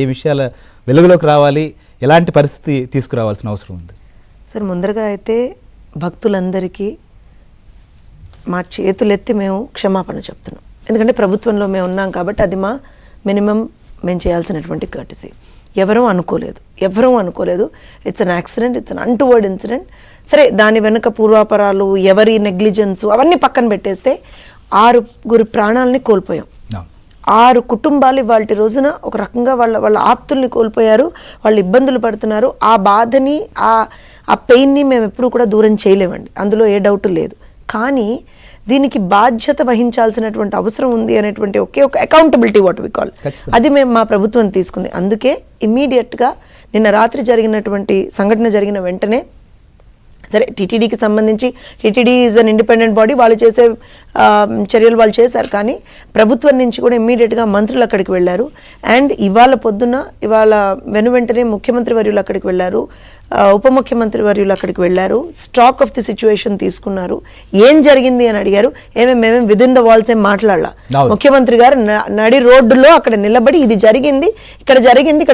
ఏ విషయాల వెలుగులోకి రావాలి, ఎలాంటి పరిస్థితి తీసుకురావాల్సిన అవసరం ఉంది? సార్, ముందరగా అయితే భక్తులందరికీ మా చేతులెత్తి మేము క్షమాపణ చెప్తున్నాం. ఎందుకంటే ప్రభుత్వంలో మేము ఉన్నాం కాబట్టి అది మా మినిమం మేము చేయాల్సినటువంటి కర్టసీ. ఎవరూ అనుకోలేదు. It's an accident, it's an untoward incident. సరే, దాని వెనుక పూర్వాపరాలు, ఎవరి నెగ్లిజెన్స్ అవన్నీ పక్కన పెట్టేస్తే 6 ప్రాణాలని కోల్పోయాం. 6 కుటుంబాలు ఇవాళ రోజున ఒక రకంగా వాళ్ళ ఆప్తుల్ని కోల్పోయారు. వాళ్ళు ఇబ్బందులు పడుతున్నారు. ఆ బాధని, ఆ పెయిన్ని మేము ఎప్పుడూ కూడా దూరం చేయలేమండి, అందులో ఏ డౌట్ లేదు. కానీ దీనికి బాధ్యత వహించాల్సినటువంటి అవసరం ఉంది అనేటువంటి ఒకే ఒక అకౌంటబిలిటీ, వాట్ వి కాల్, అది మేము మా ప్రభుత్వం తీసుకుంది. అందుకే ఇమ్మీడియట్గా నిన్న రాత్రి జరిగినటువంటి సంఘటన జరిగిన వెంటనే, సరే టీటీడీకి సంబంధించి, TTD is an independent body, వాళ్ళు చేసే చర్యలు వాళ్ళు చేశారు. కానీ ప్రభుత్వం నుంచి కూడా ఇమ్మీడియట్గా మంత్రులు అక్కడికి వెళ్ళారు. అండ్ ఇవాళ వెంటనే ముఖ్యమంత్రి వర్యులు అక్కడికి వెళ్ళారు, ఉప ముఖ్యమంత్రి వర్యులు అక్కడికి వెళ్ళారు. స్టాక్ ఆఫ్ ది సిచ్యువేషన్ తీసుకున్నారు. ఏం జరిగింది అని అడిగారు. మేమేం విదిన్ ద వాల్స్ ఏం మాట్లాడాల. ముఖ్యమంత్రి గారు నడి రోడ్డులో అక్కడ నిలబడి ఇది జరిగింది, ఇక్కడ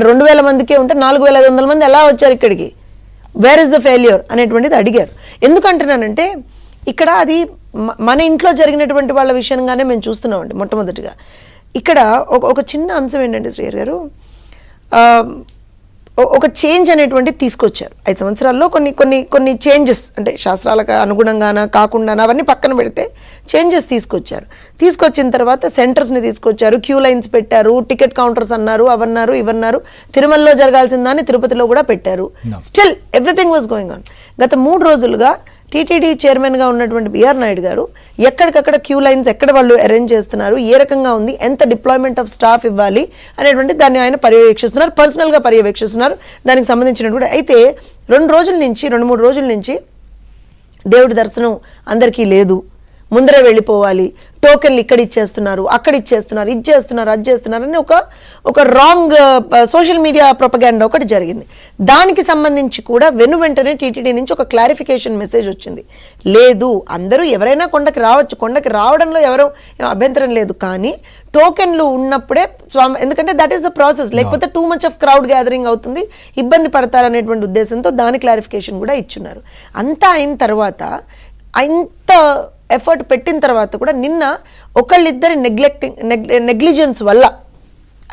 2000 మందికే ఉంటే 4500 మంది ఎలా వచ్చారు ఇక్కడికి, వేర్ ఇస్ ద ఫెయిల్యూర్ అనేటువంటిది అడిగారు. ఎందుకంటున్నానంటే ఇక్కడ అది మన ఇంట్లో జరిగినటువంటి వాళ్ళ విషయంగానే మేము చూస్తున్నామండి. మొట్టమొదటిగా ఇక్కడ ఒక చిన్న అంశం ఏంటంటే శ్రీహరి గారు, ఒక చేంజ్ అనేటువంటిది తీసుకొచ్చారు. 5 సంవత్సరాల్లో కొన్ని చేంజెస్, అంటే శాస్త్రాలకు అనుగుణంగానా కాకుండా అవన్నీ పక్కన పెడితే చేంజెస్ తీసుకొచ్చారు. తీసుకొచ్చిన తర్వాత సెంటర్స్ని తీసుకొచ్చారు, క్యూ లైన్స్ పెట్టారు, టికెట్ కౌంటర్స్ అన్నారు, అవన్నారు ఇవన్నారు. తిరుమలలో జరగాల్సిన దాన్ని తిరుపతిలో కూడా పెట్టారు. Still everything was going on. గత 3 రోజులుగా టీటీడీ చైర్మన్గా ఉన్నటువంటి బిఆర్ నాయుడు గారు ఎక్కడికక్కడ క్యూ లైన్స్ ఎక్కడ వాళ్ళు అరేంజ్ చేస్తున్నారు, ఏ రకంగా ఉంది, ఎంత డిప్లాయ్మెంట్ ఆఫ్ స్టాఫ్ ఇవ్వాలి అనేటువంటి దాన్ని ఆయన పర్యవేక్షిస్తున్నారు, పర్సనల్గా పర్యవేక్షిస్తున్నారు. దానికి సంబంధించినటువంటి అయితే 2-3 రోజుల నుంచి దేవుడి దర్శనం అందరికీ లేదు, ముందరే వెళ్ళిపోవాలి, టోకెన్లు ఇక్కడ ఇచ్చేస్తున్నారు, అక్కడ ఇచ్చేస్తున్నారు, ఇది చేస్తున్నారు, అది చేస్తున్నారు అని ఒక రాంగ్ సోషల్ మీడియా ప్రొపగాండా ఒకటి జరిగింది. దానికి సంబంధించి కూడా వెంటనే టీటీడీ నుంచి ఒక క్లారిఫికేషన్ మెసేజ్ వచ్చింది. లేదు, అందరూ ఎవరైనా కొండకి రావచ్చు, కొండకి రావడంలో ఎవరో అభ్యంతరం లేదు, కానీ టోకెన్లు ఉన్నప్పుడే, ఎందుకంటే దట్ ఈస్ ద ప్రాసెస్, లేకపోతే too much of crowd gathering అవుతుంది, ఇబ్బంది పడతారనేటువంటి ఉద్దేశంతో దాని క్లారిఫికేషన్ కూడా ఇచ్చున్నారు. అంతా అయిన తర్వాత, ఇంత ఎఫర్ట్ పెట్టిన తర్వాత కూడా నిన్న ఒకళ్ళిద్దరి నెగ్లిజెన్స్ వల్ల,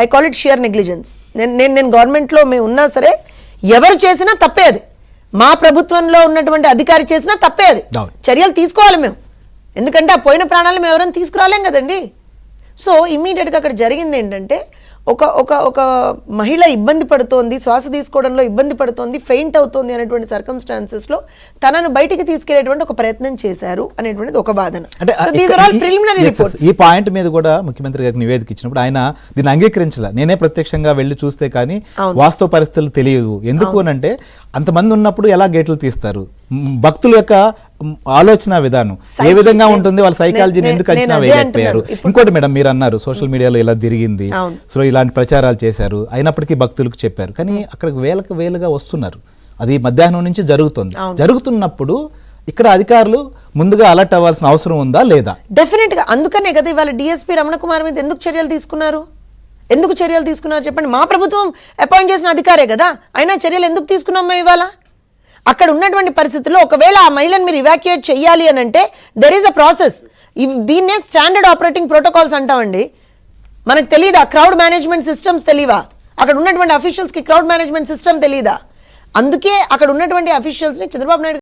I call it shear negligence, నేను గవర్నమెంట్లో మేము ఉన్నా సరే ఎవరు చేసినా తప్పే అది, మా ప్రభుత్వంలో ఉన్నటువంటి అధికారి చేసినా తప్పే అది, చర్యలు తీసుకోవాలి మేము. ఎందుకంటే ఆ పోయిన ప్రాణాలు మేము ఎవరైనా తీసుకురాలేం కదండి. సో ఇమ్మీడియట్గా అక్కడ జరిగింది ఏంటంటే, ఒక మహిళ ఇబ్బంది పడుతోంది, శ్వాస తీసుకోవడంలో ఇబ్బంది పడుతోంది, ఫెయింట్ అవుతోంది అనేటువంటి సర్కమ్స్టాన్సెస్లో తనను బయటికి తీసుకెళ్లేటువంటి ఒక ప్రయత్నం చేశారు అనేటువంటిది ఒక వాదన. ఈ పాయింట్ మీద కూడా ముఖ్యమంత్రి గారికి నివేదిక ఇచ్చినప్పుడు ఆయన దీన్ని అంగీకరించాల. నేనే ప్రత్యక్షంగా వెళ్ళి చూస్తే కానీ వాస్తవ పరిస్థితులు తెలియదు. ఎందుకు అనంటే అంతమంది ఉన్నప్పుడు ఎలా గేట్లు తీస్తారు, భక్తుల యొక్క ఆలోచన విధానం ఏ విధంగా ఉంటుంది, వాళ్ళ సైకాలజీని ఎందుకు అంచనా వేయలేకపోయారు. ఇంకోటి మేడం, మీరు అన్నారు సోషల్ మీడియాలో ఇలా తిరిగింది, సో ఇలాంటి ప్రచారాలు చేశారు, అయినప్పటికీ భక్తులకు చెప్పారు, కానీ అక్కడికి వేలుగా వస్తున్నారు. అది మధ్యాహ్నం నుంచి జరుగుతున్నప్పుడు ఇక్కడ అధికారులు ముందుగా అలర్ట్ అవ్వాల్సిన అవసరం ఉందా లేదా? డెఫినెట్ గా. అందుకనే కదా ఇవాళ డిఎస్పీ రమణ కుమార్ మీద ఎందుకు చర్యలు తీసుకున్నారు చెప్పండి. మా ప్రభుత్వం అపాయింట్ చేసిన అధికారే కదా, అయినా చర్యలు ఎందుకు తీసుకున్నాం మేము ఇవాళ? అక్కడ ఉన్నటువంటి పరిస్థితుల్లో ఒకవేళ ఆ మహిళను మీరు ఇవాక్యుయేట్ చేయాలి అని అంటే దెర్ ఈస్ అ ప్రాసెస్. దీన్నే స్టాండర్డ్ ఆపరేటింగ్ ప్రోటోకాల్స్ అంటామండి. మనకు తెలియదా క్రౌడ్ మేనేజ్మెంట్ సిస్టమ్స్ తెలియవా? అక్కడ ఉన్నటువంటి అఫీషియల్స్కి క్రౌడ్ మేనేజ్మెంట్ సిస్టమ్ తెలియదా? అందుకే అక్కడ ఉన్నటువంటి అఫీషియల్స్ని చంద్రబాబు నాయుడు